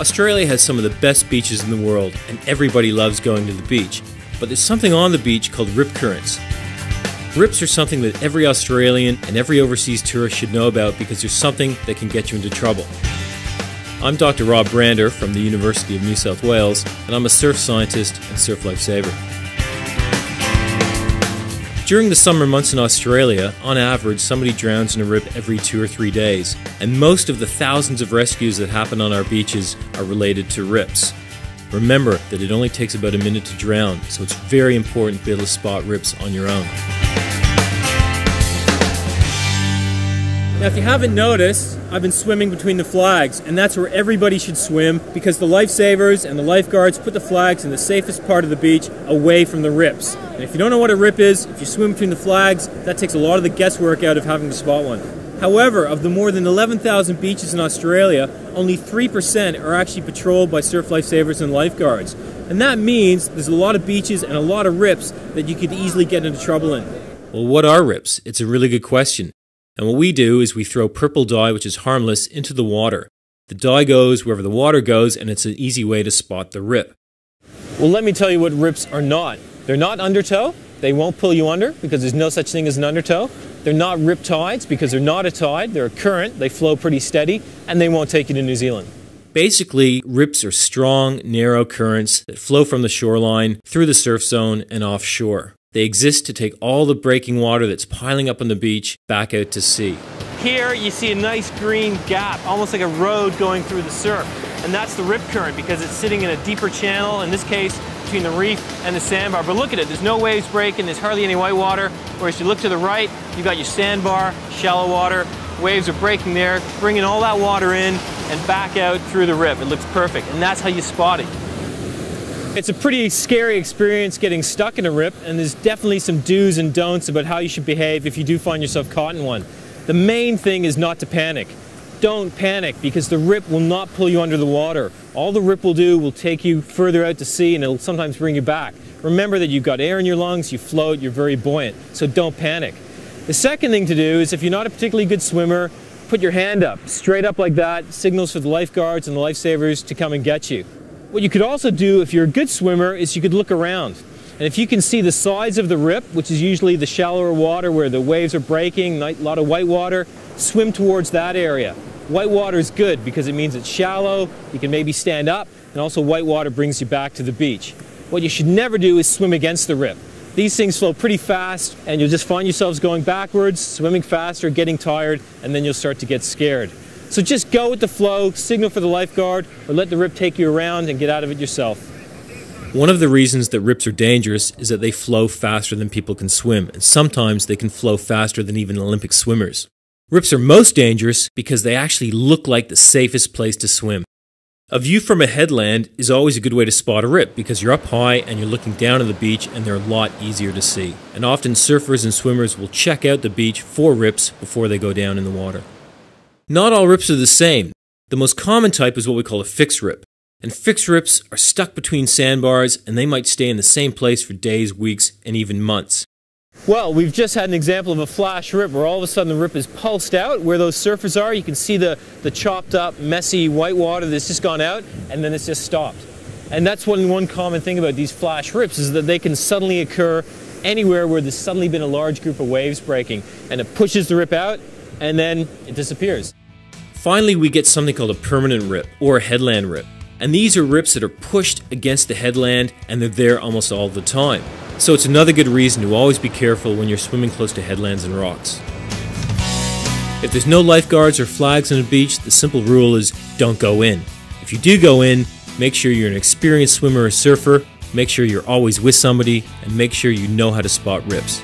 Australia has some of the best beaches in the world, and everybody loves going to the beach. But there's something on the beach called rip currents. Rips are something that every Australian and every overseas tourist should know about because there's something that can get you into trouble. I'm Dr. Rob Brander from the University of New South Wales, and I'm a surf scientist and surf lifesaver. During the summer months in Australia, on average, somebody drowns in a rip every 2 or 3 days, and most of the thousands of rescues that happen on our beaches are related to rips. Remember that it only takes about a minute to drown, so it's very important to be able to spot rips on your own. Now, if you haven't noticed, I've been swimming between the flags, and that's where everybody should swim because the lifesavers and the lifeguards put the flags in the safest part of the beach away from the rips. And if you don't know what a rip is, if you swim between the flags, that takes a lot of the guesswork out of having to spot one. However, of the more than 11,000 beaches in Australia, only 3% are actually patrolled by surf lifesavers and lifeguards. And that means there's a lot of beaches and a lot of rips that you could easily get into trouble in. Well, what are rips? It's a really good question. And what we do is we throw purple dye, which is harmless, into the water. The dye goes wherever the water goes, and it's an easy way to spot the rip. Well, let me tell you what rips are not. They're not undertow. They won't pull you under because there's no such thing as an undertow. They're not rip tides because they're not a tide. They're a current. They flow pretty steady, and they won't take you to New Zealand. Basically, rips are strong, narrow currents that flow from the shoreline through the surf zone and offshore. They exist to take all the breaking water that's piling up on the beach back out to sea. Here you see a nice green gap, almost like a road going through the surf. And that's the rip current because it's sitting in a deeper channel, in this case between the reef and the sandbar. But look at it, there's no waves breaking, there's hardly any white water. Whereas you look to the right, you've got your sandbar, shallow water, waves are breaking there, bringing all that water in and back out through the rip. It looks perfect, and that's how you spot it. It's a pretty scary experience getting stuck in a rip, and there's definitely some do's and don'ts about how you should behave if you do find yourself caught in one. The main thing is not to panic. Don't panic because the rip will not pull you under the water. All the rip will do will take you further out to sea, and it'll sometimes bring you back. Remember that you've got air in your lungs, you float, you're very buoyant, so don't panic. The second thing to do is if you're not a particularly good swimmer, put your hand up, straight up like that, signals for the lifeguards and the lifesavers to come and get you. What you could also do if you're a good swimmer is you could look around. And if you can see the sides of the rip, which is usually the shallower water where the waves are breaking, a lot of white water, swim towards that area. White water is good because it means it's shallow, you can maybe stand up, and also white water brings you back to the beach. What you should never do is swim against the rip. These things flow pretty fast and you'll just find yourselves going backwards, swimming faster, getting tired, and then you'll start to get scared. So just go with the flow, signal for the lifeguard, or let the rip take you around and get out of it yourself. One of the reasons that rips are dangerous is that they flow faster than people can swim, and sometimes they can flow faster than even Olympic swimmers. Rips are most dangerous because they actually look like the safest place to swim. A view from a headland is always a good way to spot a rip because you're up high and you're looking down at the beach and they're a lot easier to see. And often surfers and swimmers will check out the beach for rips before they go down in the water. Not all rips are the same. The most common type is what we call a fixed rip. And fixed rips are stuck between sandbars and they might stay in the same place for days, weeks, and even months. Well, we've just had an example of a flash rip where all of a sudden the rip is pulsed out. Where those surfers are, you can see the chopped up, messy white water that's just gone out and then it's just stopped. And that's one common thing about these flash rips is that they can suddenly occur anywhere where there's suddenly been a large group of waves breaking and it pushes the rip out and then it disappears. Finally, we get something called a permanent rip or a headland rip. And these are rips that are pushed against the headland and they're there almost all the time. So it's another good reason to always be careful when you're swimming close to headlands and rocks. If there's no lifeguards or flags on the beach, the simple rule is don't go in. If you do go in, make sure you're an experienced swimmer or surfer, make sure you're always with somebody, and make sure you know how to spot rips.